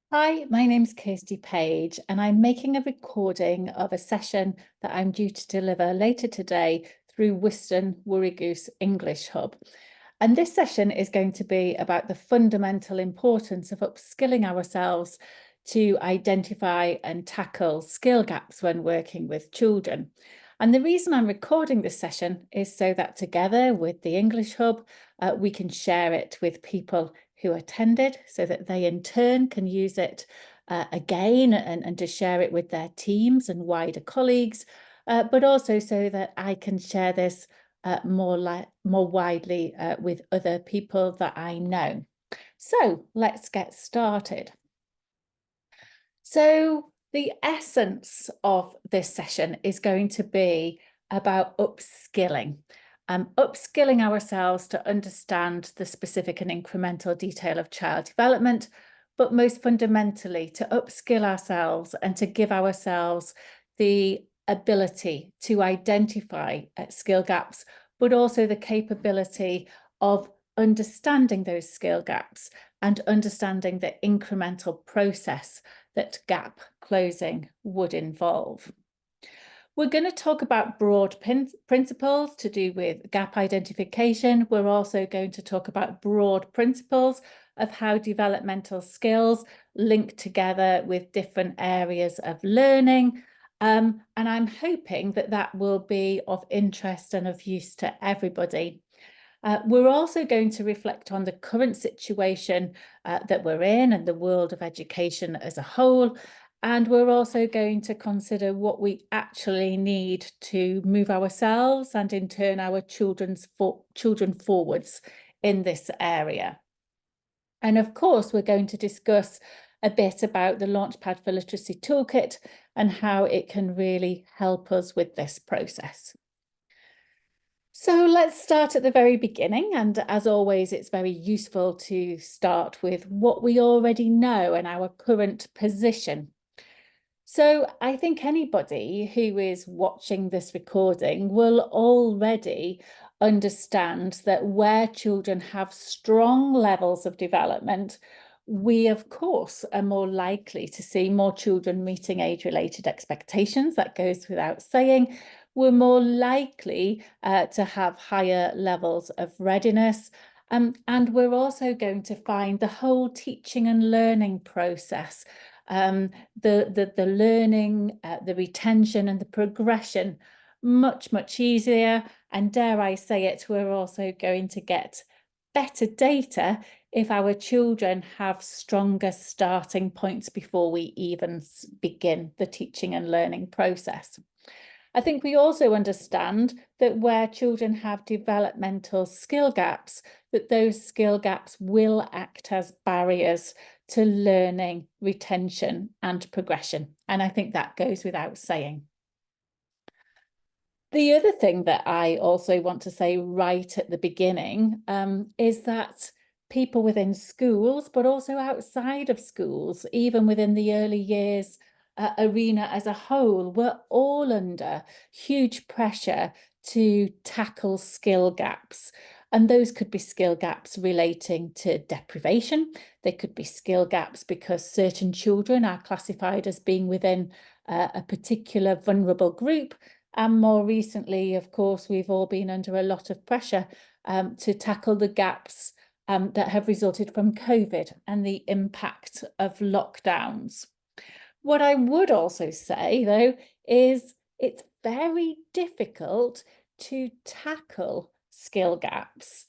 Hi, my name's Kirsty Page, and I'm making a recording of a session that I'm due to deliver later today through Whiston Wurrigoose English Hub. And this session is going to be about the fundamental importance of upskilling ourselves to identify and tackle skill gaps when working with children. And the reason I'm recording this session is so that together with the English Hub, we can share it with people who attended so that they in turn can use it again and to share it with their teams and wider colleagues, but also so that I can share this more widely with other people that I know. So let's get started. So the essence of this session is going to be about upskilling. Upskilling ourselves to understand the specific and incremental detail of child development, but most fundamentally to upskill ourselves and to give ourselves the ability to identify skill gaps, but also the capability of understanding those skill gaps and understanding the incremental process that gap closing would involve. We're going to talk about broad principles to do with gap identification. We're also going to talk about broad principles of how developmental skills link together with different areas of learning. And I'm hoping that that will be of interest and of use to everybody. We're also going to reflect on the current situation that we're in and the world of education as a whole. And we're also going to consider what we actually need to move ourselves and in turn our children forwards in this area. And of course, we're going to discuss a bit about the Launchpad for Literacy Toolkit and how it can really help us with this process. So let's start at the very beginning. And as always, it's very useful to start with what we already know and our current position. So I think anybody who is watching this recording will already understand that where children have strong levels of development, we of course are more likely to see more children meeting age-related expectations. That goes without saying. We're more likely to have higher levels of readiness. And we're also going to find the whole teaching and learning process, the learning, the retention and the progression much easier. And dare I say it, we're also going to get better data if our children have stronger starting points before we even begin the teaching and learning process. I think we also understand that where children have developmental skill gaps, that those skill gaps will act as barriers to learning, retention and progression. And I think that goes without saying. The other thing that I also want to say right at the beginning is that people within schools, but also outside of schools, even within the early years arena as a whole, we're all under huge pressure to tackle skill gaps. And those could be skill gaps relating to deprivation. They could be skill gaps because certain children are classified as being within a particular vulnerable group. And more recently, of course, we've all been under a lot of pressure to tackle the gaps that have resulted from COVID and the impact of lockdowns. What I would also say, though, is it's very difficult to tackle skill gaps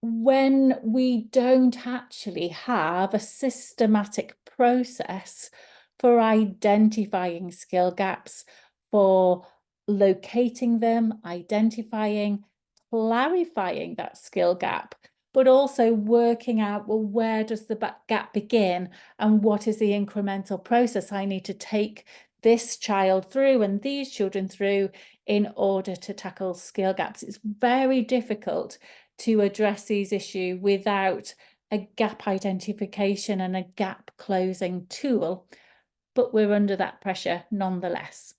when we don't actually have a systematic process for identifying skill gaps, for locating them, identifying, clarifying that skill gap, but also working out, well, where does the gap begin and what is the incremental process I need to take this child through and these children through in order to tackle skill gaps. It's very difficult to address these issues without a gap identification and a gap closing tool, but we're under that pressure nonetheless.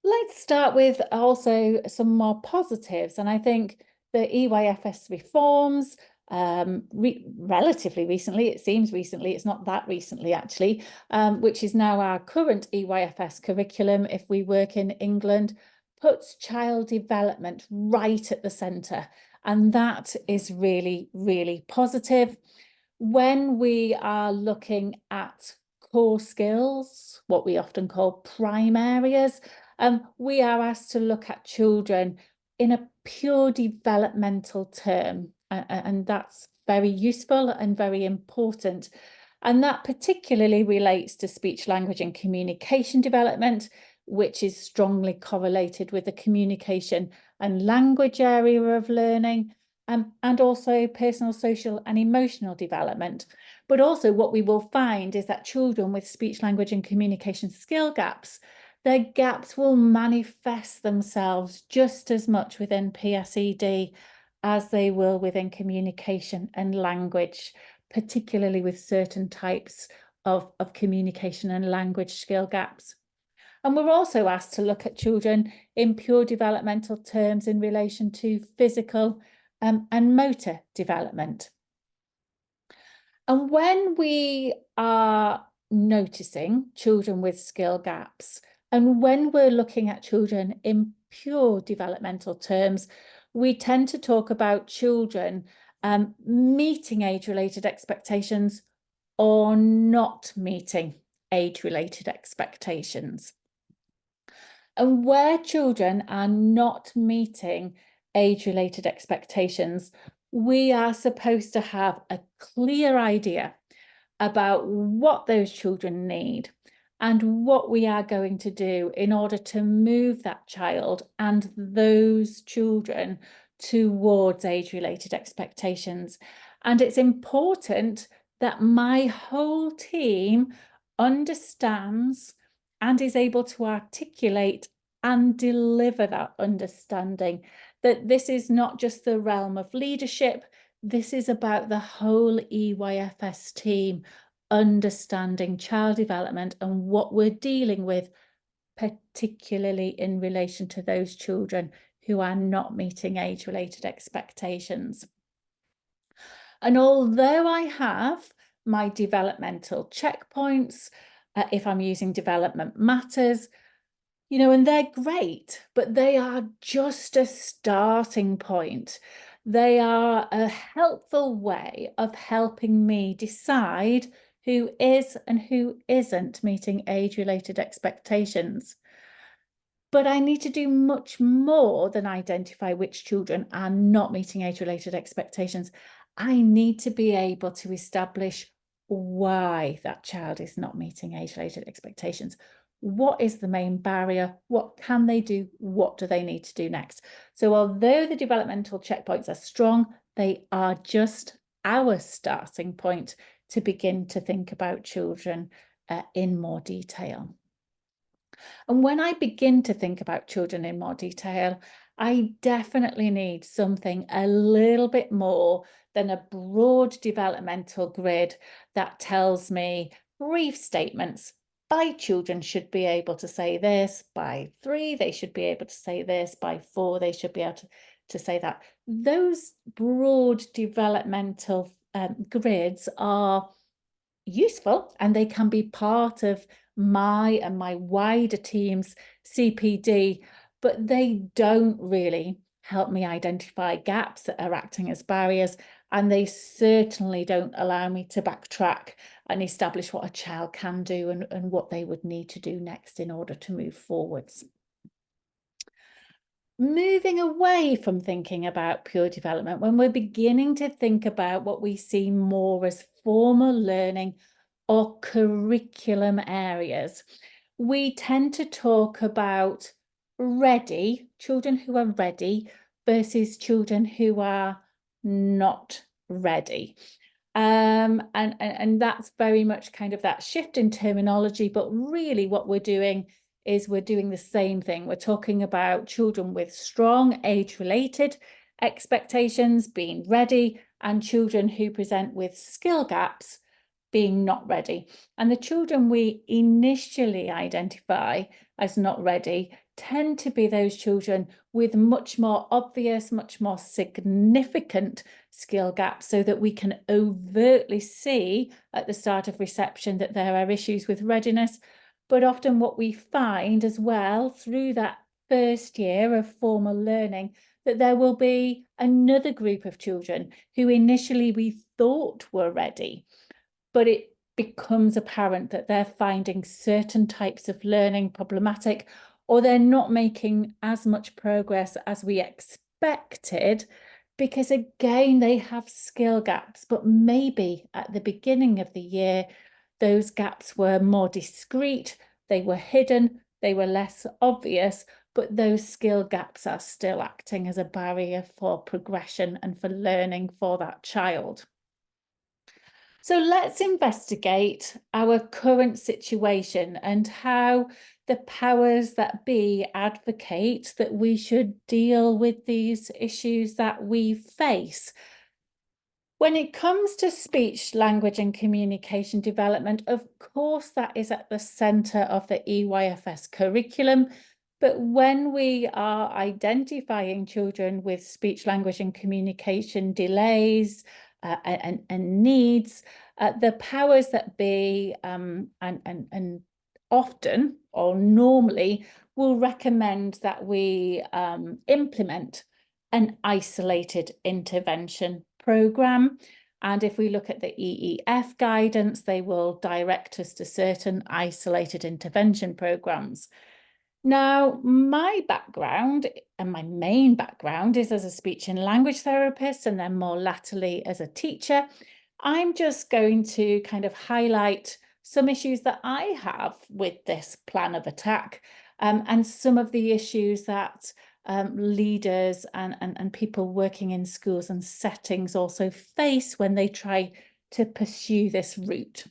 Let's start with also some more positives. And I think the EYFS reforms relatively recently, it seems recently, it's not that recently actually, which is now our current EYFS curriculum, if we work in England, puts child development right at the centre. And that is really, really positive. When we are looking at core skills, what we often call prime areas, we are asked to look at children in a pure developmental term, and that's very useful and very important. And that particularly relates to speech, language and communication development, which is strongly correlated with the communication and language area of learning, and also personal, social and emotional development. But also what we will find is that children with speech, language and communication skill gaps, their gaps will manifest themselves just as much within PSED as they will within communication and language, particularly with certain types of communication and language skill gaps. And we're also asked to look at children in pure developmental terms in relation to physical and motor development. And when we are noticing children with skill gaps, and when we're looking at children in pure developmental terms, we tend to talk about children meeting age-related expectations or not meeting age-related expectations. And where children are not meeting age-related expectations, we are supposed to have a clear idea about what those children need and what we are going to do in order to move that child and those children towards age-related expectations. And it's important that my whole team understands and is able to articulate and deliver that understanding, that this is not just the realm of leadership, this is about the whole EYFS team understanding child development and what we're dealing with, particularly in relation to those children who are not meeting age-related expectations. And although I have my developmental checkpoints, if I'm using Development Matters, you know, and they're great, but they are just a starting point. They are a helpful way of helping me decide who is and who isn't meeting age-related expectations. But I need to do much more than identify which children are not meeting age-related expectations. I need to be able to establish why that child is not meeting age-related expectations. What is the main barrier? What can they do? What do they need to do next? So although the developmental checkpoints are strong, they are just our starting point to begin to think about children in more detail. And when I begin to think about children in more detail, I definitely need something a little bit more than a broad developmental grid that tells me brief statements. By children should be able to say this, by 3 they should be able to say this, by 4 they should be able to say that. Those broad developmental grids are useful and they can be part of my and my wider team's CPD, but they don't really help me identify gaps that are acting as barriers, and they certainly don't allow me to backtrack and establish what a child can do and what they would need to do next in order to move forwards. Moving away from thinking about pure development, when we're beginning to think about what we see more as formal learning or curriculum areas, we tend to talk about ready, children who are ready versus children who are not ready. And that's very much kind of that shift in terminology, but really what we're doing is we're doing the same thing. We're talking about children with strong age-related expectations being ready and children who present with skill gaps being not ready. And the children we initially identify as not ready tend to be those children with much more obvious, much more significant skill gaps, so that we can overtly see at the start of reception that there are issues with readiness. But often what we find as well through that first year of formal learning, that there will be another group of children who initially we thought were ready, but it becomes apparent that they're finding certain types of learning problematic, or they're not making as much progress as we expected, because again, they have skill gaps, but maybe at the beginning of the year, those gaps were more discrete, they were hidden, they were less obvious, but those skill gaps are still acting as a barrier for progression and for learning for that child. So let's investigate our current situation and how the powers that be advocate that we should deal with these issues that we face. When it comes to speech, language and communication development, of course, that is at the centre of the EYFS curriculum. But when we are identifying children with speech, language and communication delays and needs, the powers that be and often or normally will recommend that we implement an isolated intervention programme. And if we look at the EEF guidance, they will direct us to certain isolated intervention programmes. Now, my background and my main background is as a speech and language therapist, and then more latterly as a teacher. I'm just going to kind of highlight some issues that I have with this plan of attack, and some of the issues that leaders and people working in schools and settings also face when they try to pursue this route.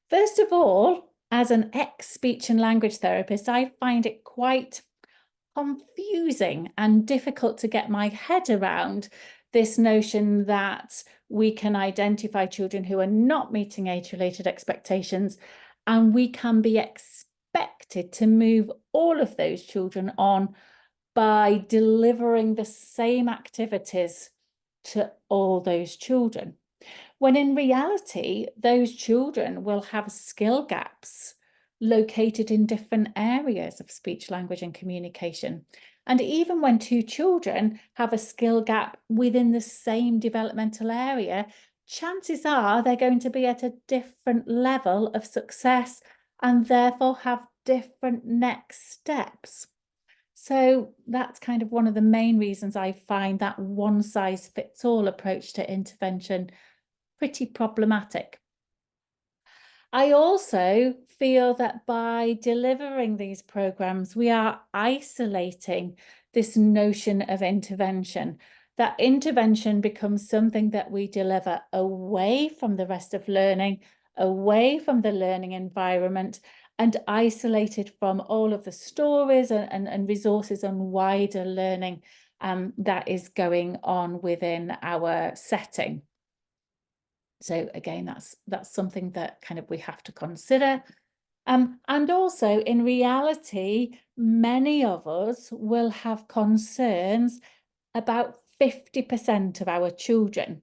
First of all, as an ex-speech and language therapist, I find it quite confusing and difficult to get my head around this notion that we can identify children who are not meeting age-related expectations, and we can be expected to move all of those children on by delivering the same activities to all those children, when in reality, those children will have skill gaps located in different areas of speech, language and communication. And even when two children have a skill gap within the same developmental area, chances are they're going to be at a different level of success and therefore have different next steps. So that's kind of one of the main reasons I find that one-size-fits-all approach to intervention pretty problematic. I also feel that by delivering these programs, we are isolating this notion of intervention. That intervention becomes something that we deliver away from the rest of learning, away from the learning environment, and isolated from all of the stories and resources and wider learning that is going on within our setting. So again, that's something that kind of we have to consider. And also, in reality, many of us will have concerns about 50% of our children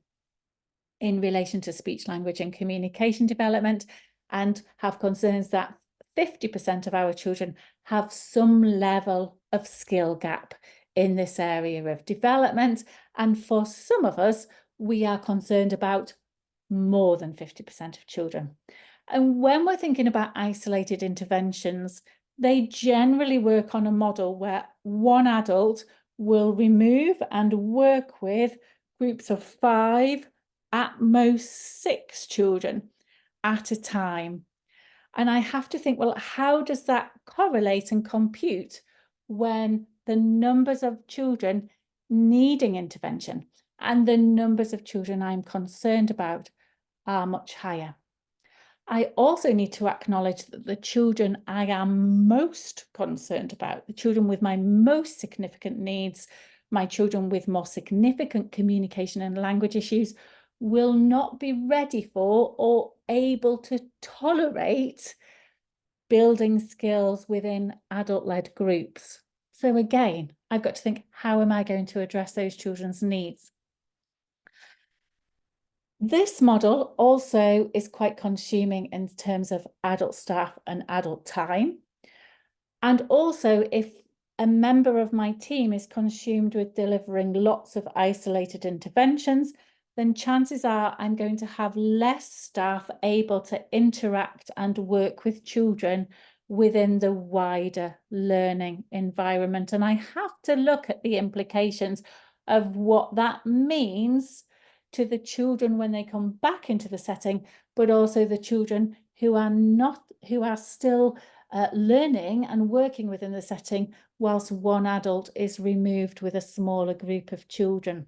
in relation to speech, language and communication development, and have concerns that 50% of our children have some level of skill gap in this area of development. And for some of us, we are concerned about more than 50% of children. And when we're thinking about isolated interventions, they generally work on a model where one adult will remove and work with groups of 5, at most 6 children at a time. And I have to think, well, how does that correlate and compute when the numbers of children needing intervention and the numbers of children I'm concerned about are much higher? I also need to acknowledge that the children I am most concerned about, the children with my most significant needs, my children with more significant communication and language issues, will not be ready for or able to tolerate building skills within adult-led groups. So again, I've got to think, how am I going to address those children's needs? This model also is quite consuming in terms of adult staff and adult time. And also, if a member of my team is consumed with delivering lots of isolated interventions, then chances are I'm going to have less staff able to interact and work with children within the wider learning environment. And I have to look at the implications of what that means to the children when they come back into the setting, but also the children who are still learning and working within the setting whilst one adult is removed with a smaller group of children.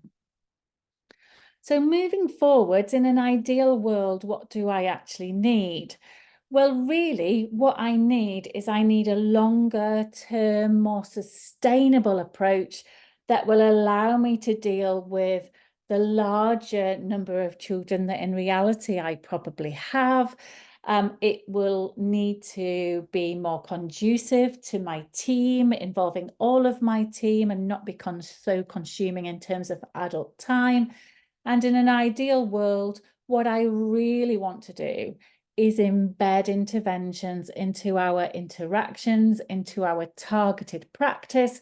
So moving forwards, in an ideal world, what do I actually need? Well, really, what I need is I need a longer term, more sustainable approach that will allow me to deal with the larger number of children that in reality I probably have. It will need to be more conducive to my team, involving all of my team and not become so consuming in terms of adult time. And in an ideal world, what I really want to do is embed interventions into our interactions, into our targeted practice,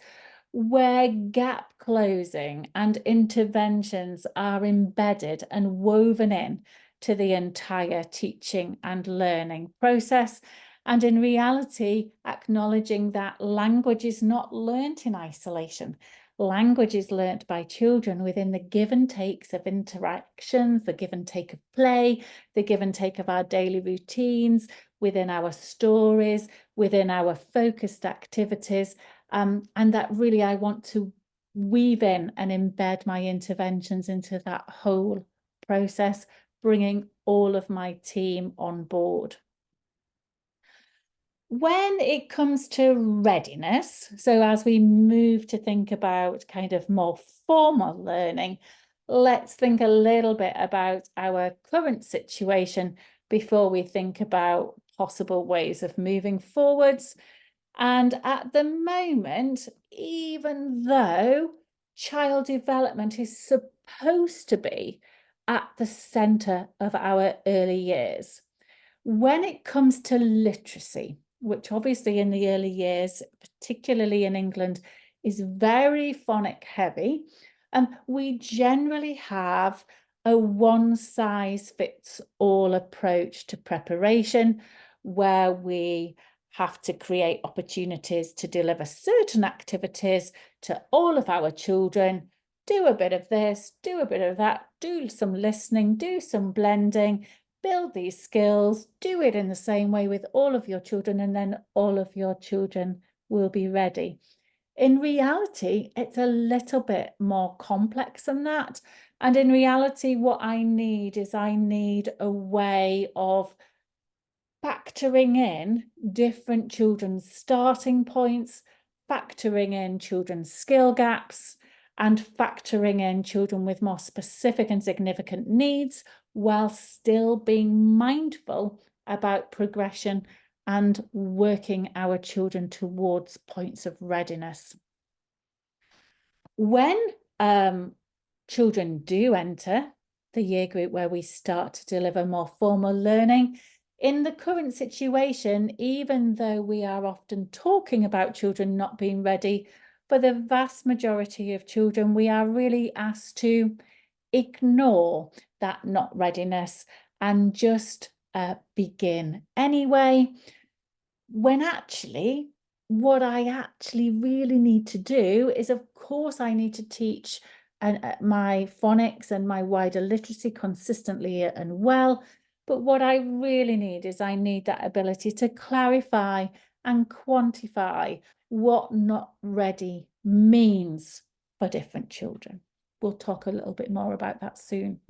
where gap closing and interventions are embedded and woven in to the entire teaching and learning process. And in reality, acknowledging that language is not learnt in isolation. Language is learnt by children within the give and takes of interactions, the give and take of play, the give and take of our daily routines, within our stories, within our focused activities. And that really I want to weave in and embed my interventions into that whole process, bringing all of my team on board. When it comes to readiness, so as we move to think about kind of more formal learning, let's think a little bit about our current situation before we think about possible ways of moving forwards. And at the moment, even though child development is supposed to be at the centre of our early years, when it comes to literacy, which obviously in the early years, particularly in England, is very phonic heavy, we generally have a one-size-fits-all approach to preparation, where we have to create opportunities to deliver certain activities to all of our children, do a bit of this, do a bit of that, do some listening, do some blending, build these skills, do it in the same way with all of your children, and then all of your children will be ready. In reality, it's a little bit more complex than that. And in reality, what I need is I need a way of factoring in different children's starting points, factoring in children's skill gaps, and factoring in children with more specific and significant needs, while still being mindful about progression and working our children towards points of readiness. When children do enter the year group where we start to deliver more formal learning, in the current situation, even though we are often talking about children not being ready, for the vast majority of children, we are really asked to ignore that not readiness and just begin anyway, when actually what I actually really need to do is, of course, I need to teach my phonics and my wider literacy consistently and well. But what I really need is I need that ability to clarify and quantify what not ready means for different children. We'll talk a little bit more about that soon.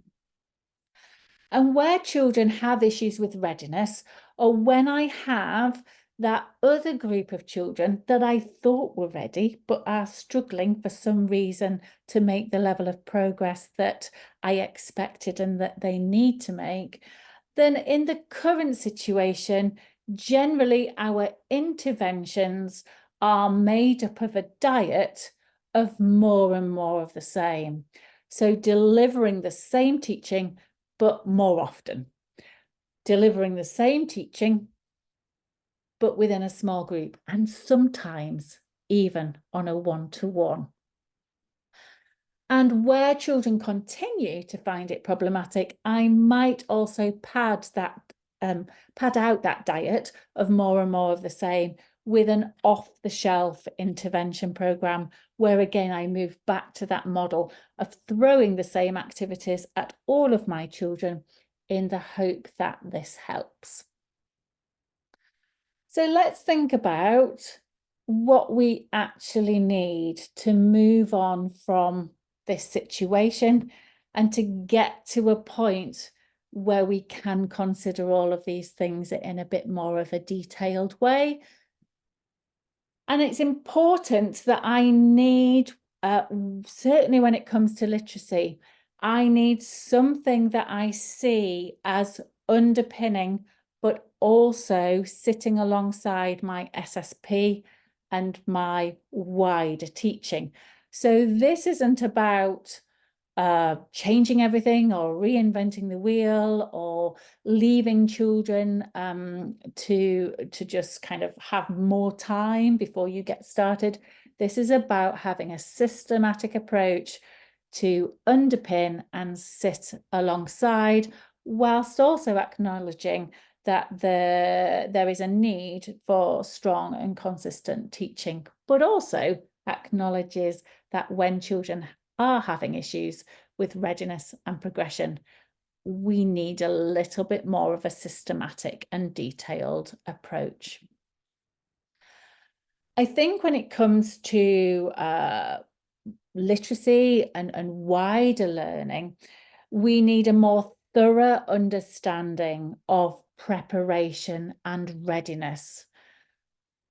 And where children have issues with readiness, or when I have that other group of children that I thought were ready, but are struggling for some reason to make the level of progress that I expected and that they need to make, then in the current situation, Generally, our interventions are made up of a diet of more and more of the same. So delivering the same teaching, but more often. Delivering the same teaching, but within a small group, and sometimes even on a one-to-one. And where children continue to find it problematic, I might also pad out that diet of more and more of the same with an off-the-shelf intervention programme, where again I move back to that model of throwing the same activities at all of my children in the hope that this helps. So let's think about what we actually need to move on from this situation and to get to a point where we can consider all of these things in a bit more of a detailed way. And it's important that I need, certainly when it comes to literacy, I need something that I see as underpinning, but also sitting alongside my SSP and my wider teaching. So this isn't about changing everything or reinventing the wheel or leaving children to just kind of have more time before you get started. This is about having a systematic approach to underpin and sit alongside, whilst also acknowledging that there is a need for strong and consistent teaching, but also acknowledges that when children are having issues with readiness and progression, we need a little bit more of a systematic and detailed approach. I think when it comes to literacy and wider learning, we need a more thorough understanding of preparation and readiness.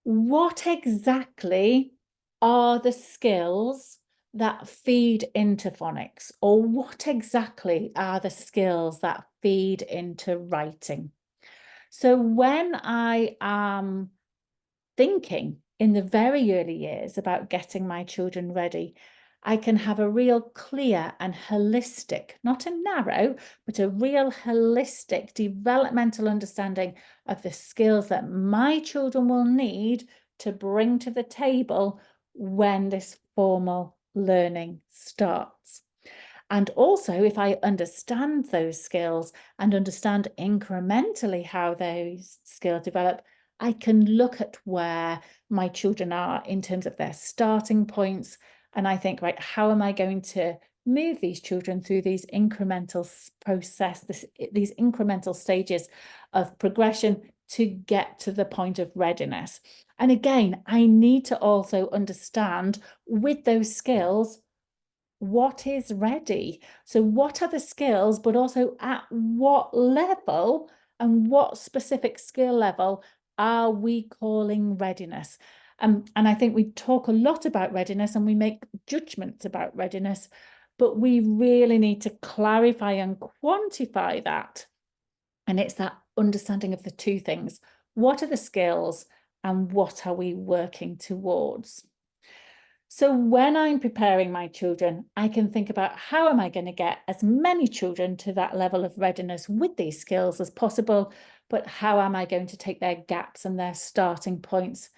What exactly are the skills that feed into phonics, or what exactly are the skills that feed into writing? So when I am thinking in the very early years about getting my children ready, I can have a real clear and holistic, not a narrow, but a real holistic developmental understanding of the skills that my children will need to bring to the table when this formal learning starts. And also, if I understand those skills and understand incrementally how those skills develop, I can look at where my children are in terms of their starting points. And I think, right, how am I going to move these children through these incremental these incremental stages of progression to get to the point of readiness? And again, I need to also understand with those skills, what is ready? So what are the skills, but also at what level and what specific skill level are we calling readiness? And I think we talk a lot about readiness and we make judgments about readiness, but we really need to clarify and quantify that. And it's that understanding of the two things. What are the skills and what are we working towards? So when I'm preparing my children, I can think about how am I going to get as many children to that level of readiness with these skills as possible, but how am I going to take their gaps and their starting points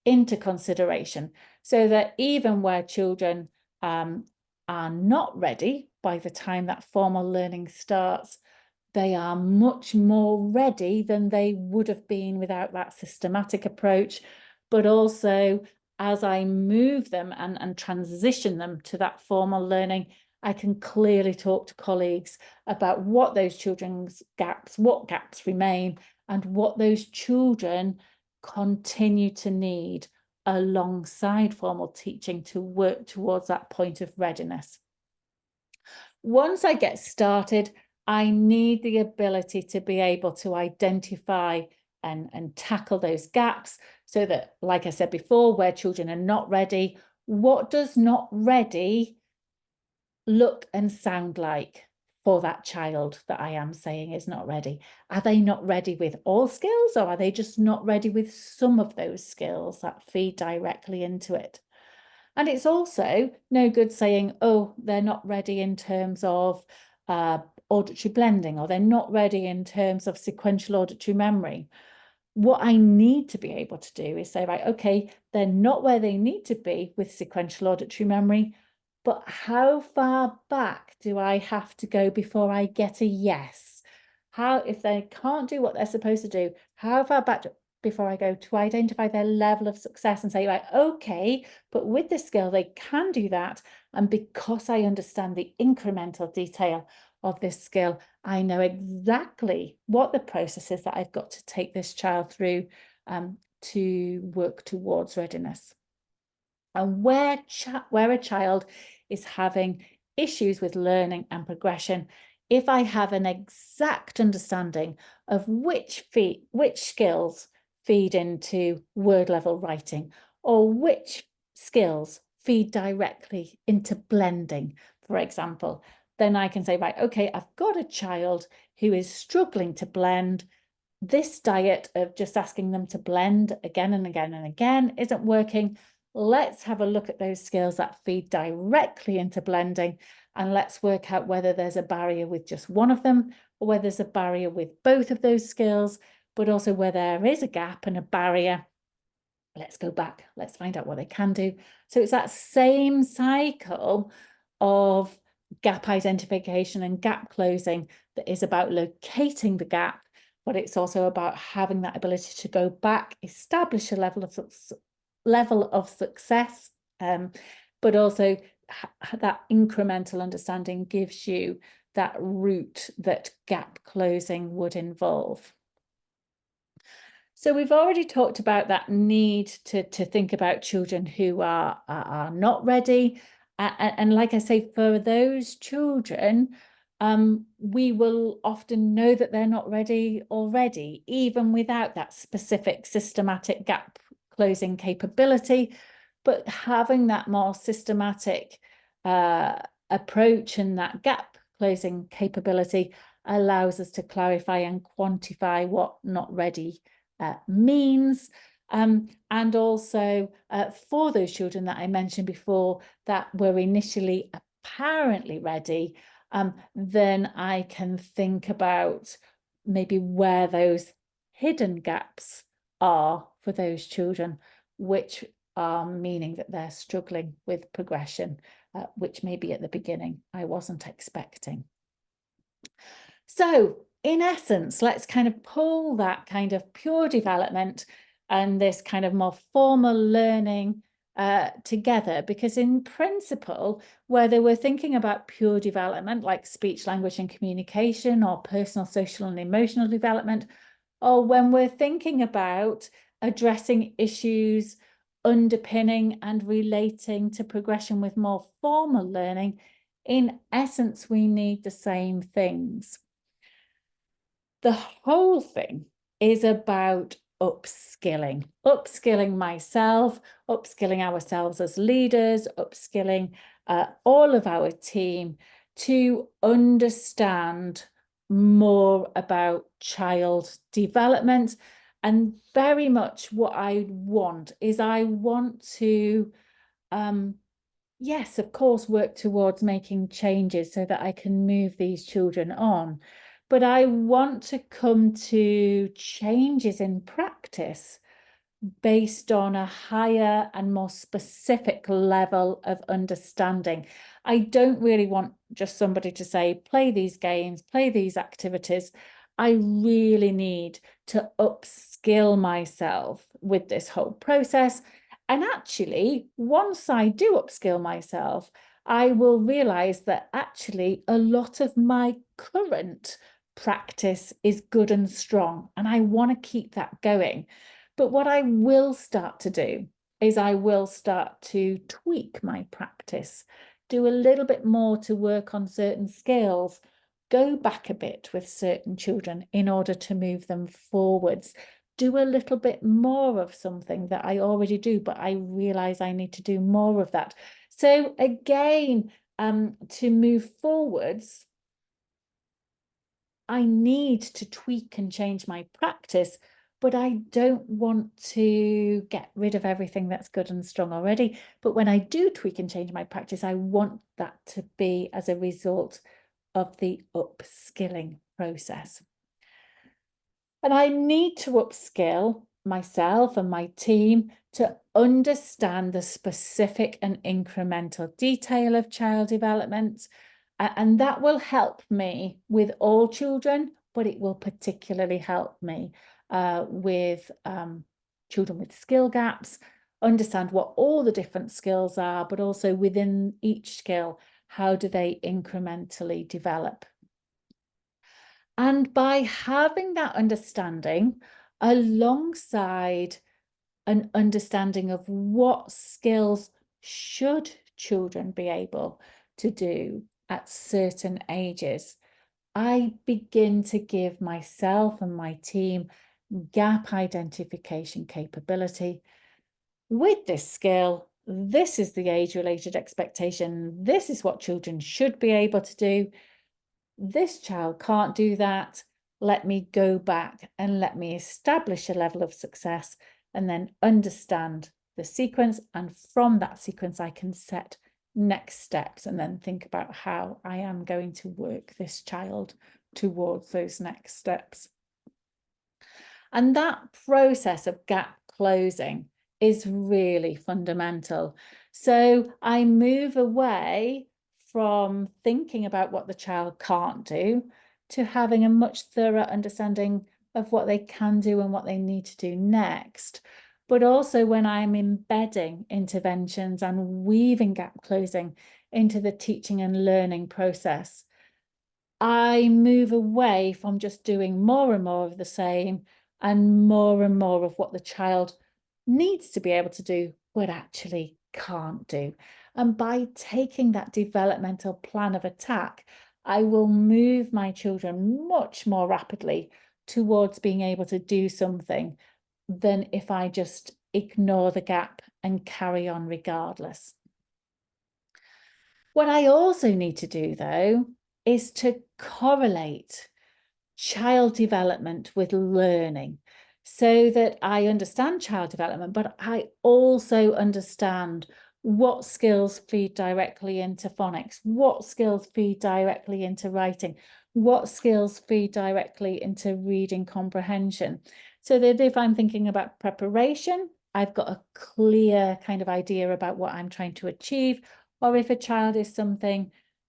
into consideration so that even where children are not ready by the time that formal learning starts, they are much more ready than they would have been without that systematic approach, but also as I move them and transition them to that formal learning, I can clearly talk to colleagues about what those children's gaps, what gaps remain, and what those children continue to need alongside formal teaching to work towards that point of readiness. Once I get started, I need the ability to be able to identify and tackle those gaps so that, like I said before, where children are not ready, what does not ready look and sound like for that child that I am saying is not ready? Are they not ready with all skills, or are they just not ready with some of those skills that feed directly into it? And it's also no good saying, oh, they're not ready in terms of auditory blending, or they're not ready in terms of sequential auditory memory. What I need to be able to do is say, right, okay, they're not where they need to be with sequential auditory memory, but how far back do I have to go before I get a yes? How, if they can't do what they're supposed to do, how far back before I go to identify their level of success and say, right, okay, but with this skill, they can do that. And because I understand the incremental detail of this skill, I know exactly what the process is that I've got to take this child through to work towards readiness. And where a child is having issues with learning and progression, if I have an exact understanding of which skills feed into word level writing, or which skills feed directly into blending, for example, then I can say, right, okay, I've got a child who is struggling to blend. This diet of just asking them to blend again and again and again isn't working. Let's have a look at those skills that feed directly into blending, and let's work out whether there's a barrier with just one of them, or whether there's a barrier with both of those skills, but also where there is a gap and a barrier. Let's go back. Let's find out what they can do. So it's that same cycle of gap identification and gap closing that is about locating the gap, but it's also about having that ability to go back, establish a level of success, but also that incremental understanding gives you that route that gap closing would involve. So we've already talked about that need to think about children who are not ready. And like I say, for those children, we will often know that they're not ready already, even without that specific systematic gap closing capability. But having that more systematic approach and that gap closing capability allows us to clarify and quantify what not ready means, and also for those children that I mentioned before that were initially apparently ready, then I can think about maybe where those hidden gaps are for those children, which are meaning that they're struggling with progression, which maybe at the beginning I wasn't expecting. So in essence, let's kind of pull that kind of pure development and this kind of more formal learning together, because in principle, whether we're thinking about pure development like speech, language and communication, or personal, social and emotional development, or when we're thinking about addressing issues underpinning and relating to progression with more formal learning, in essence, we need the same things. The whole thing is about upskilling myself, upskilling ourselves as leaders, upskilling all of our team to understand more about child development. And very much what I want is I want to, yes, of course, work towards making changes so that I can move these children on. But I want to come to changes in practice based on a higher and more specific level of understanding. I don't really want just somebody to say, play these games, play these activities. I really need to upskill myself with this whole process. And actually, once I do upskill myself, I will realize that actually a lot of my current practice is good and strong, and I want to keep that going. But what I will start to do is I will start to tweak my practice, do a little bit more to work on certain skills, go back a bit with certain children in order to move them forwards, do a little bit more of something that I already do, but I realize I need to do more of that. So again, to move forwards, I need to tweak and change my practice, but I don't want to get rid of everything that's good and strong already. But when I do tweak and change my practice, I want that to be as a result of the upskilling process. And I need to upskill myself and my team to understand the specific and incremental detail of child development. And that will help me with all children, but it will particularly help me with children with skill gaps, understand what all the different skills are, but also within each skill, how do they incrementally develop? And by having that understanding alongside an understanding of what skills should children be able to do at certain ages, I begin to give myself and my team gap identification capability. With this skill, this is the age-related expectation. This is what children should be able to do. This child can't do that. Let me go back and let me establish a level of success and then understand the sequence. And from that sequence, I can set next steps and then think about how I am going to work this child towards those next steps. And that process of gap closing is really fundamental. So I move away from thinking about what the child can't do to having a much thorough understanding of what they can do and what they need to do next. But also when I'm embedding interventions and weaving gap closing into the teaching and learning process, I move away from just doing more and more of the same and more of what the child needs to be able to do, but actually can't do. And by taking that developmental plan of attack, I will move my children much more rapidly towards being able to do something than if I just ignore the gap and carry on regardless. What I also need to do, though, is to correlate child development with learning so that I understand child development, but I also understand what skills feed directly into phonics, what skills feed directly into writing, what skills feed directly into reading comprehension. So that if I'm thinking about preparation, I've got a clear kind of idea about what I'm trying to achieve. Or if a child is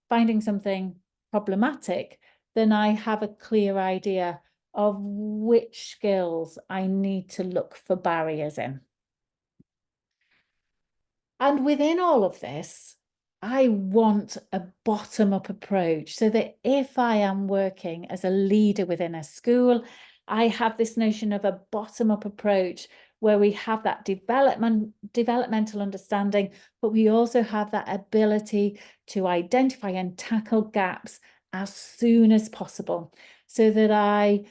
finding something problematic, then I have a clear idea of which skills I need to look for barriers in. And within all of this, I want a bottom-up approach so that if I am working as a leader within a school, I have this notion of a bottom-up approach where we have that developmental understanding, but we also have that ability to identify and tackle gaps as soon as possible so that I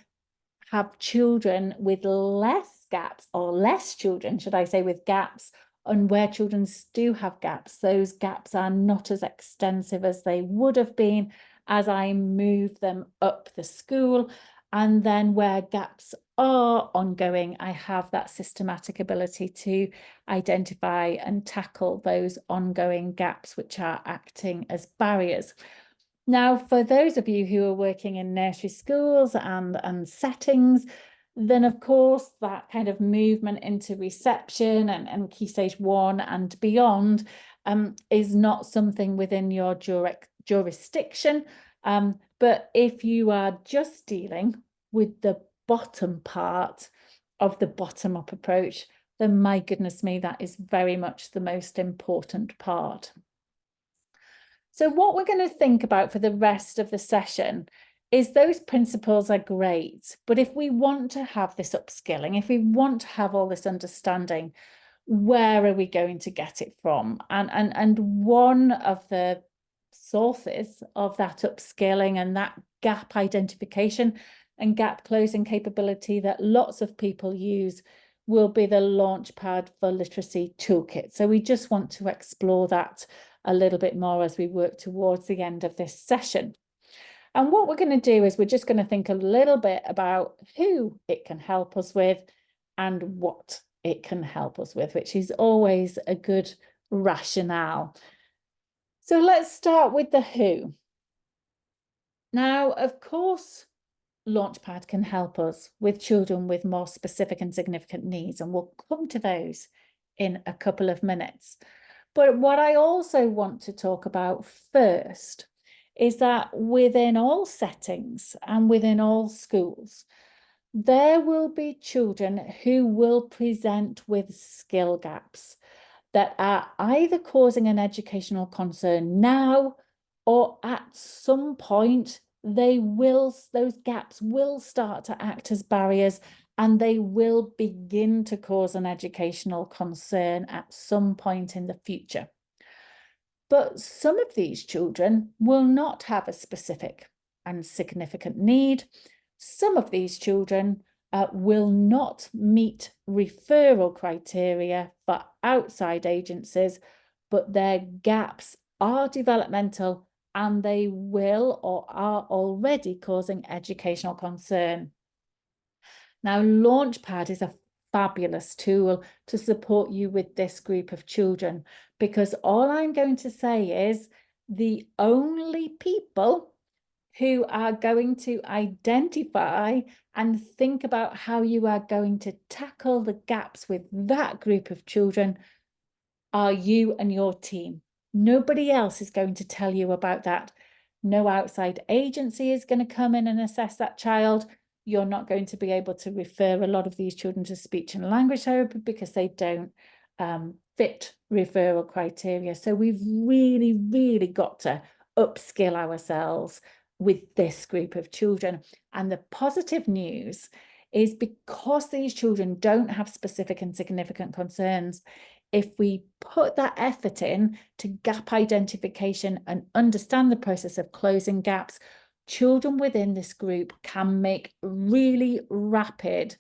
have children with less gaps, or less children, should I say, with gaps. And where children do have gaps, those gaps are not as extensive as they would have been as I move them up the school. And then where gaps are ongoing, I have that systematic ability to identify and tackle those ongoing gaps which are acting as barriers. Now, for those of you who are working in nursery schools and settings, then of course that kind of movement into reception and Key Stage 1 and beyond is not something within your jurisdiction. But if you are just dealing with the bottom part of the bottom-up approach, then my goodness me, that is very much the most important part. So what we're going to think about for the rest of the session is those principles are great, but if we want to have this upskilling, if we want to have all this understanding, where are we going to get it from? And one of the sources of that upskilling and that gap identification and gap closing capability that lots of people use will be the Launchpad for Literacy Toolkit. So we just want to explore that a little bit more as we work towards the end of this session. And what we're going to do is we're just going to think a little bit about who it can help us with and what it can help us with, which is always a good rationale. So let's start with the who. Now, of course, Launchpad can help us with children with more specific and significant needs, and we'll come to those in a couple of minutes. But what I also want to talk about first is that within all settings and within all schools, there will be children who will present with skill gaps that are either causing an educational concern now, or at some point those gaps will start to act as barriers, and they will begin to cause an educational concern at some point in the future. But some of these children will not have a specific and significant need. Some of these children will not meet referral criteria for outside agencies, but their gaps are developmental and they will or are already causing educational concern. Now, Launchpad is a fabulous tool to support you with this group of children, because all I'm going to say is the only people who are going to identify and think about how you are going to tackle the gaps with that group of children are you and your team. Nobody else is going to tell you about that. No outside agency is going to come in and assess that child. You're not going to be able to refer a lot of these children to speech and language therapy because they don't fit referral criteria. So we've really, really got to upskill ourselves with this group of children. And the positive news is, because these children don't have specific and significant concerns, if we put that effort in to gap identification and understand the process of closing gaps, children within this group can make really rapid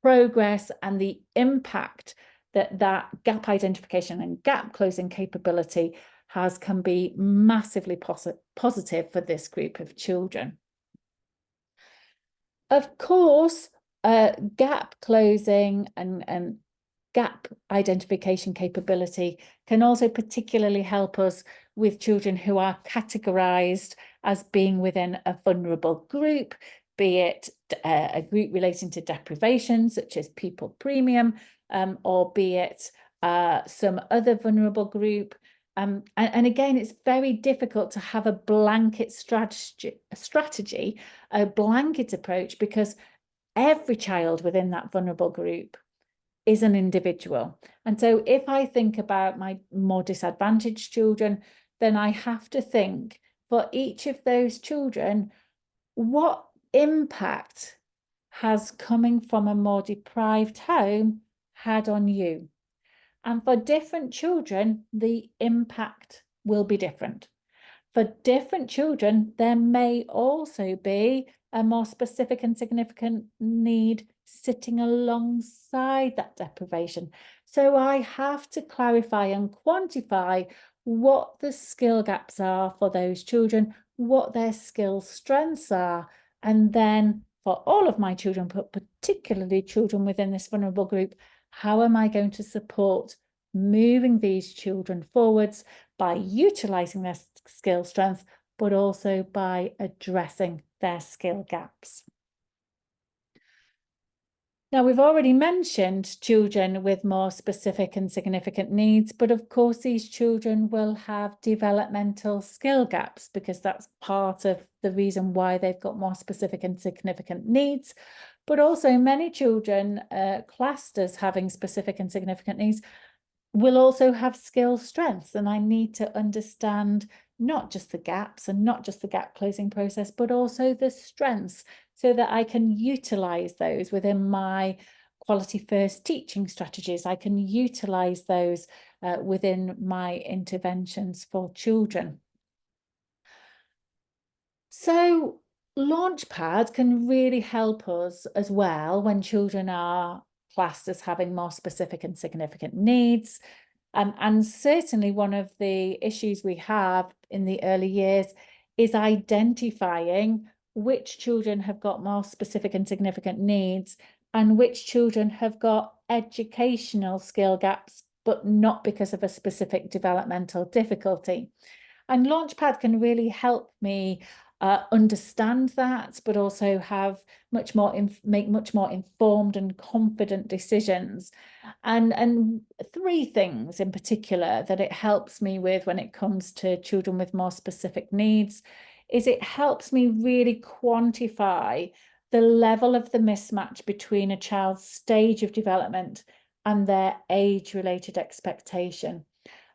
progress, and the impact that gap identification and gap closing capability has can be massively positive for this group of children. Of course, gap closing and gap identification capability can also particularly help us with children who are categorized as being within a vulnerable group, be it a group relating to deprivation, such as people premium, or be it some other vulnerable group. And again, it's very difficult to have a blanket strategy, a blanket approach, because every child within that vulnerable group is an individual. And so if I think about my more disadvantaged children, then I have to think for each of those children, what impact has coming from a more deprived home had on you? And for different children, the impact will be different. For different children, there may also be a more specific and significant need sitting alongside that deprivation. So I have to clarify and quantify what the skill gaps are for those children, what their skill strengths are, and then for all of my children, but particularly children within this vulnerable group, how am I going to support moving these children forwards by utilising their skill strength, but also by addressing their skill gaps. Now, we've already mentioned children with more specific and significant needs, but of course these children will have developmental skill gaps, because that's part of the reason why they've got more specific and significant needs. But also many children classed as having specific and significant needs will also have skill strengths, and I need to understand not just the gaps and not just the gap closing process, but also the strengths, so that I can utilize those within my quality first teaching strategies. I can utilize those within my interventions for children. So Launchpad can really help us as well when children are classed as having more specific and significant needs. And certainly one of the issues we have in the early years is identifying which children have got more specific and significant needs and which children have got educational skill gaps, but not because of a specific developmental difficulty. And Launchpad can really help me understand that, but also have make much more informed and confident decisions. And three things in particular that it helps me with when it comes to children with more specific needs is it helps me really quantify the level of the mismatch between a child's stage of development and their age-related expectation.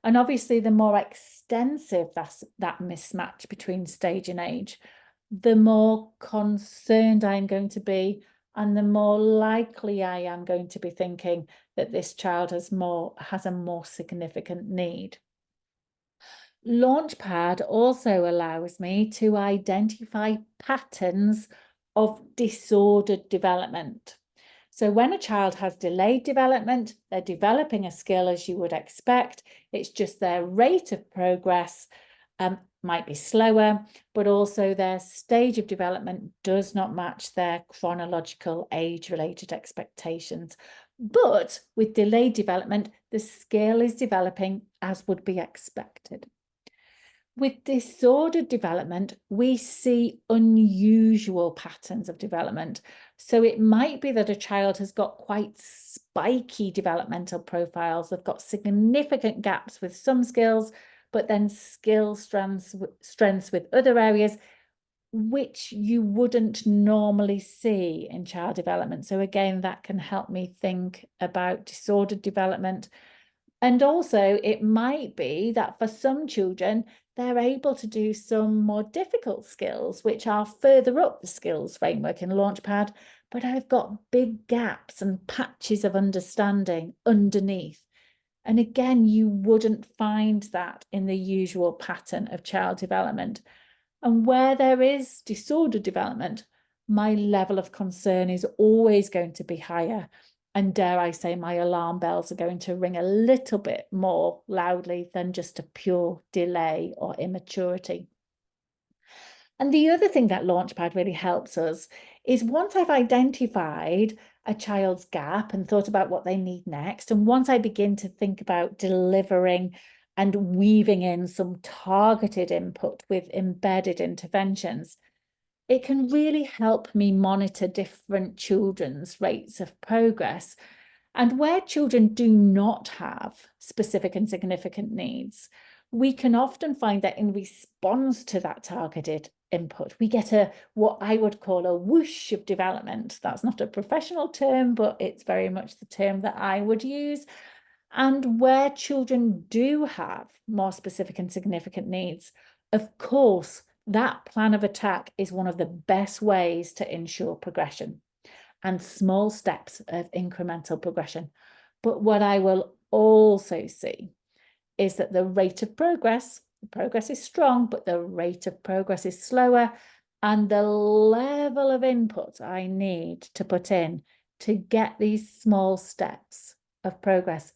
And obviously, the more extensive that mismatch between stage and age, the more concerned I'm going to be, and the more likely I am going to be thinking that this child has a more significant need. Launchpad also allows me to identify patterns of disordered development. So when a child has delayed development, they're developing a skill as you would expect. It's just their rate of progress might be slower, but also their stage of development does not match their chronological age-related expectations. But with delayed development, the skill is developing as would be expected. With disordered development, we see unusual patterns of development. So it might be that a child has got quite spiky developmental profiles. They've got significant gaps with some skills, but then skill strengths with other areas, which you wouldn't normally see in child development. So again, that can help me think about disordered development. And also, it might be that for some children, they're able to do some more difficult skills, which are further up the skills framework in Launchpad, but I've got big gaps and patches of understanding underneath. And again, you wouldn't find that in the usual pattern of child development. And where there is disordered development, my level of concern is always going to be higher. And dare I say, my alarm bells are going to ring a little bit more loudly than just a pure delay or immaturity. And the other thing that Launchpad really helps us is once I've identified a child's gap and thought about what they need next, and once I begin to think about delivering and weaving in some targeted input with embedded interventions, it can really help me monitor different children's rates of progress. And where children do not have specific and significant needs, we can often find that in response to that targeted input, we get what I would call a whoosh of development. That's not a professional term, but it's very much the term that I would use. And where children do have more specific and significant needs, of course, that plan of attack is one of the best ways to ensure progression and small steps of incremental progression. But what I will also see is that the rate of progress is strong, but the rate of progress is slower, and the level of input I need to put in to get these small steps of progress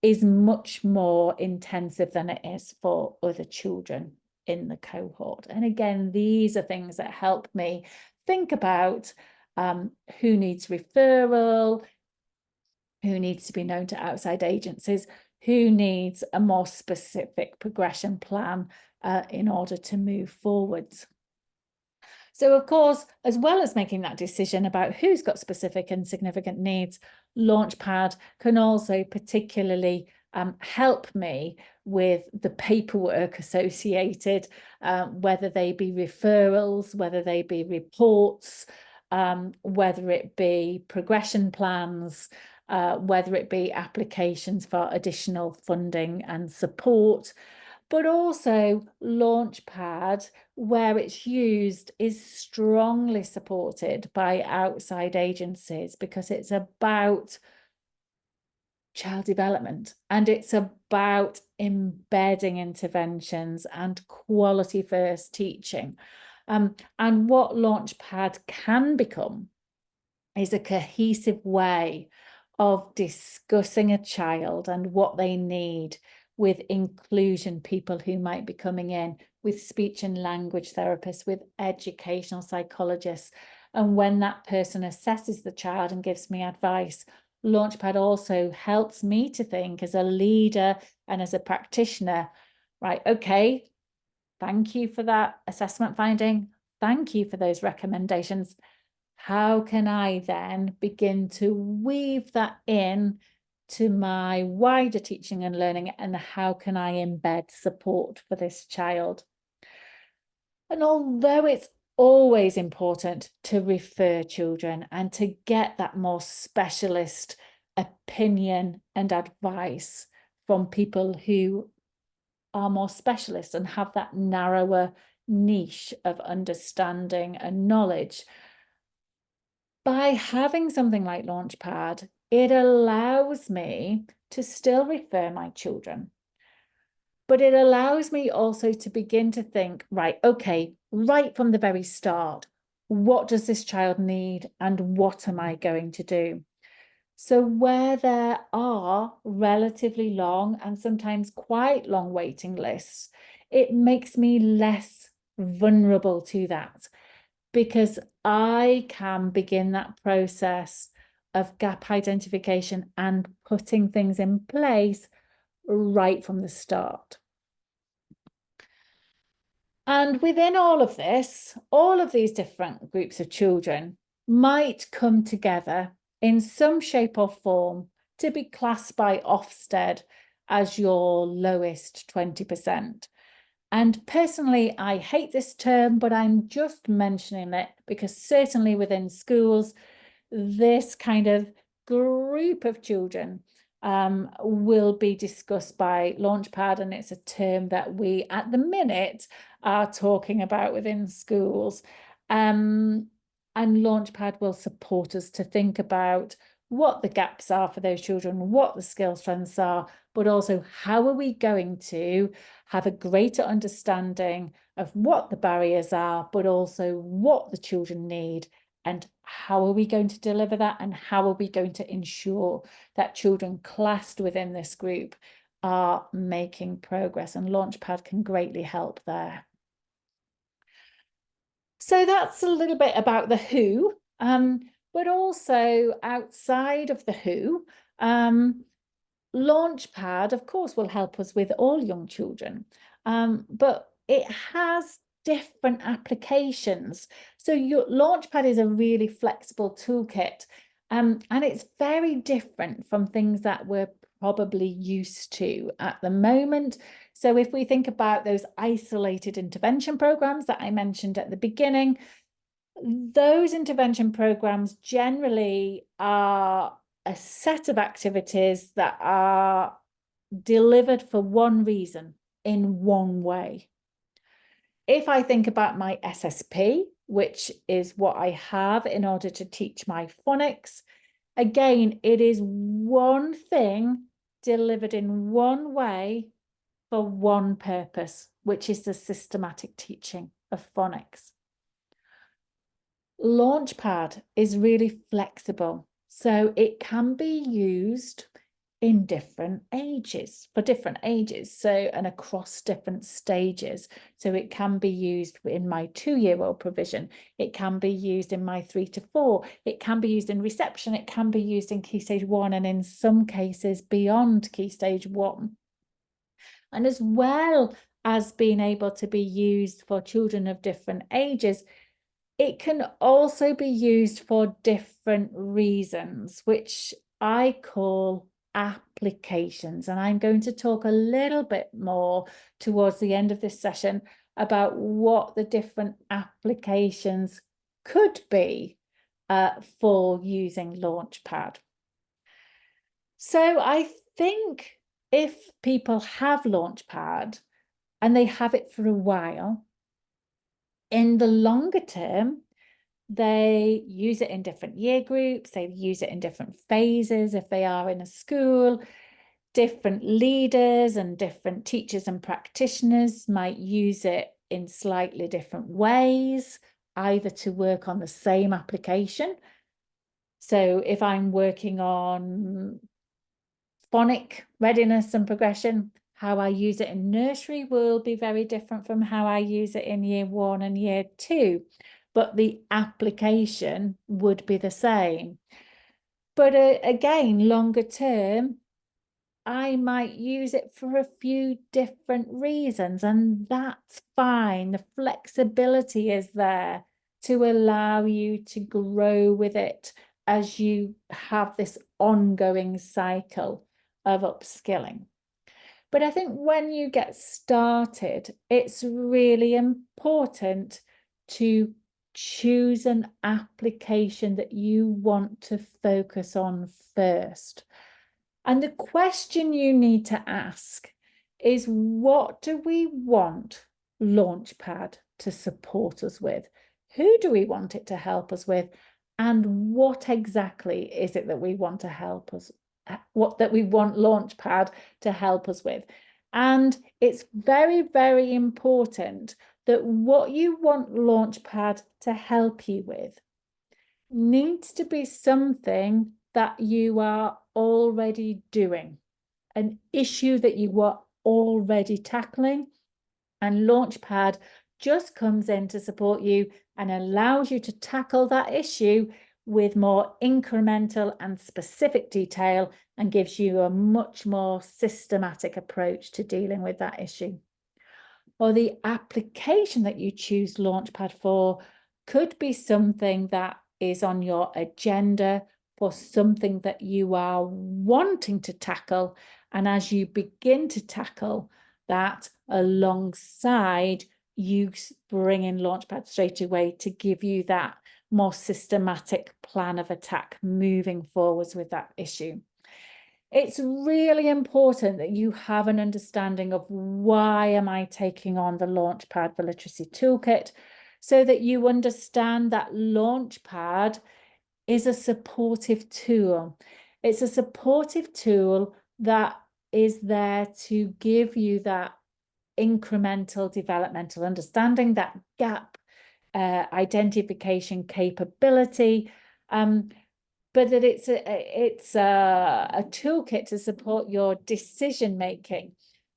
is much more intensive than it is for other children in the cohort. And again, these are things that help me think about who needs referral, who needs to be known to outside agencies, who needs a more specific progression plan in order to move forwards. So, of course, as well as making that decision about who's got specific and significant needs, Launchpad can also particularly help me with the paperwork associated, whether they be referrals, whether they be reports, whether it be progression plans, whether it be applications for additional funding and support. But also Launchpad, where it's used, is strongly supported by outside agencies because it's about child development and it's about embedding interventions and quality first teaching. And what Launchpad can become is a cohesive way of discussing a child and what they need with inclusion people who might be coming in with speech and language therapists, with educational psychologists. And when that person assesses the child and gives me advice, Launchpad also helps me to think as a leader and as a practitioner, right, okay, thank you for that assessment finding. Thank you for those recommendations. How can I then begin to weave that in to my wider teaching and learning, and how can I embed support for this child? And although it's always important to refer children and to get that more specialist opinion and advice from people who are more specialists and have that narrower niche of understanding and knowledge, by having something like Launchpad, it allows me to still refer my children, but it allows me also to begin to think, right, okay, right from the very start, what does this child need and what am I going to do? So where there are relatively long and sometimes quite long waiting lists, it makes me less vulnerable to that, because I can begin that process of gap identification and putting things in place right from the start. And within all of this, all of these different groups of children might come together in some shape or form to be classed by Ofsted as your lowest 20%. And personally, I hate this term, but I'm just mentioning it because certainly within schools, this kind of group of children will be discussed by Launchpad, and it's a term that we at the minute are talking about within schools. And Launchpad will support us to think about what the gaps are for those children, what the skill strengths are, but also how are we going to have a greater understanding of what the barriers are, but also what the children need, and how are we going to deliver that, and how are we going to ensure that children classed within this group are making progress, and Launchpad can greatly help there. So that's a little bit about the who, but also outside of the who, Launchpad, of course, will help us with all young children, but it has different applications. So your Launchpad is a really flexible toolkit, and it's very different from things that we're probably used to at the moment. So if we think about those isolated intervention programs that I mentioned at the beginning, those intervention programs generally are a set of activities that are delivered for one reason in one way. If I think about my SSP, which is what I have in order to teach my phonics, again, it is one thing delivered in one way for one purpose, which is the systematic teaching of phonics. Launchpad is really flexible, so it can be used in different ages, for different ages, so and across different stages. So it can be used in my 2-year-old provision, it can be used in my 3 to 4, it can be used in reception, it can be used in Key Stage 1, and in some cases beyond Key Stage 1. And as well as being able to be used for children of different ages, it can also be used for different reasons, which I call applications. And I'm going to talk a little bit more towards the end of this session about what the different applications could be for using Launchpad. So I think if people have Launchpad and they have it for a while, in the longer term, they use it in different year groups, they use it in different phases if they are in a school. Different leaders and different teachers and practitioners might use it in slightly different ways, either to work on the same application. So if I'm working on phonic readiness and progression, How I use it in nursery will be very different from how I use it in year 1 and year 2, but the application would be the same. But again, longer term, I might use it for a few different reasons, and that's fine. The flexibility is there to allow you to grow with it as you have this ongoing cycle of upskilling. But I think when you get started, it's really important to choose an application that you want to focus on first. And the question you need to ask is, what do we want Launchpad to support us with? Who do we want it to help us with? And what exactly is it that we want to help us, that we want Launchpad to help us with? And it's very, very important that what you want Launchpad to help you with needs to be something that you are already doing, an issue that you are already tackling, and Launchpad just comes in to support you and allows you to tackle that issue with more incremental and specific detail, and gives you a much more systematic approach to dealing with that issue. Or the application that you choose Launchpad for could be something that is on your agenda for something that you are wanting to tackle. And as you begin to tackle that alongside, you bring in Launchpad straight away to give you that more systematic plan of attack moving forwards with that issue. It's really important that you have an understanding of why am I taking on the Launchpad for Literacy Toolkit, so that you understand that Launchpad is a supportive tool. It's a supportive tool that is there to give you that incremental developmental understanding, that gap identification capability, but that it's a toolkit to support your decision making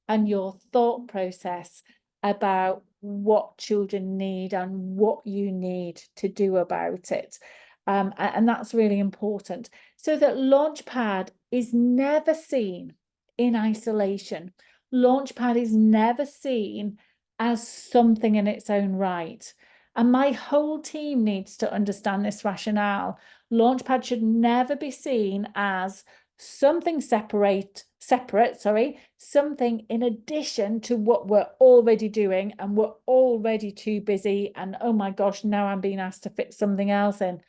and your thought process about what children need and what you need to do about it. And that's really important, so that Launchpad is never seen in isolation. Launchpad is never seen as something in its own right. And my whole team needs to understand this rationale. Launchpad should never be seen as something separate, something in addition to what we're already doing, and we're already too busy, and oh my gosh, now I'm being asked to fit something else in.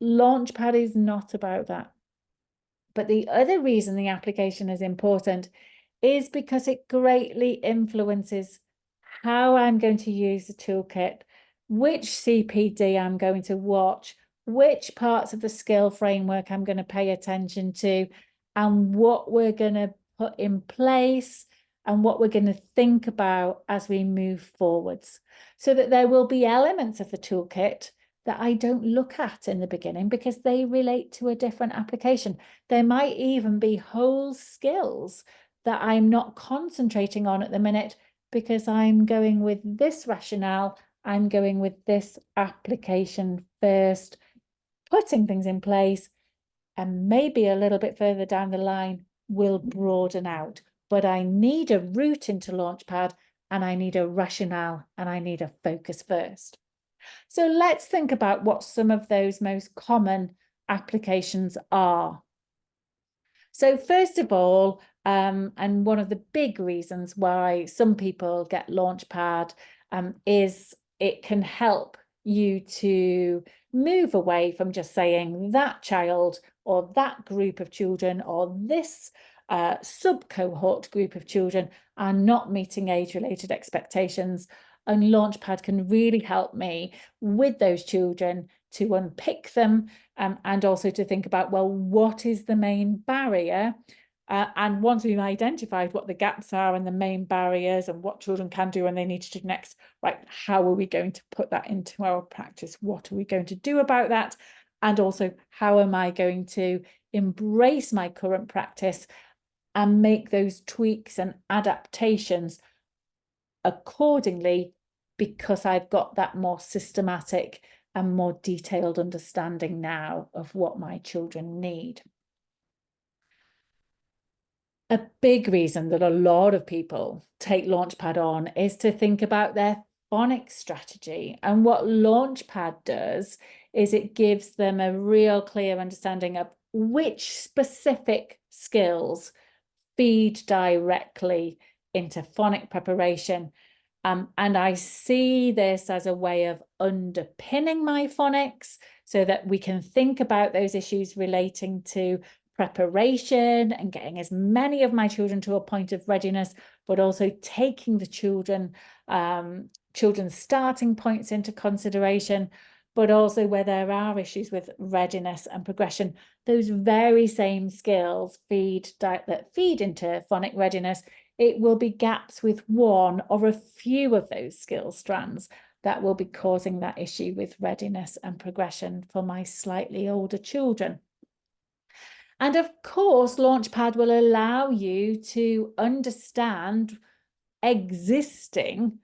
Launchpad is not about that. But the other reason the application is important is because it greatly influences how I'm going to use the toolkit, which CPD I'm going to watch, which parts of the skill framework I'm going to pay attention to, and what we're going to put in place and what we're going to think about as we move forwards. So that there will be elements of the toolkit that I don't look at in the beginning because they relate to a different application. There might even be whole skills that I'm not concentrating on at the minute because I'm going with this rationale, I'm going with this application first, putting things in place, and maybe a little bit further down the line will broaden out. But I need a route into Launchpad, and I need a rationale, and I need a focus first. So let's think about what some of those most common applications are. So first of all, and one of the big reasons why some people get Launchpad is it can help you to move away from just saying that child or that group of children or this sub-cohort group of children are not meeting age-related expectations. And Launchpad can really help me with those children to unpick them, and also to think about, well, what is the main barrier? And once we've identified what the gaps are and the main barriers and what children can do and they need to do next, right, how are we going to put that into our practice? What are we going to do about that? And also, how am I going to embrace my current practice and make those tweaks and adaptations accordingly, because I've got that more systematic and more detailed understanding now of what my children need. A big reason that a lot of people take Launchpad on is to think about their phonics strategy. And what Launchpad does is it gives them a real clear understanding of which specific skills feed directly into phonic preparation. And I see this as a way of underpinning my phonics so that we can think about those issues relating to preparation and getting as many of my children to a point of readiness, but also taking the children's starting points into consideration, but also where there are issues with readiness and progression. Those very same skills that feed into phonic readiness. It will be gaps with one or a few of those skill strands that will be causing that issue with readiness and progression for my slightly older children. And of course, Launchpad will allow you to understand existing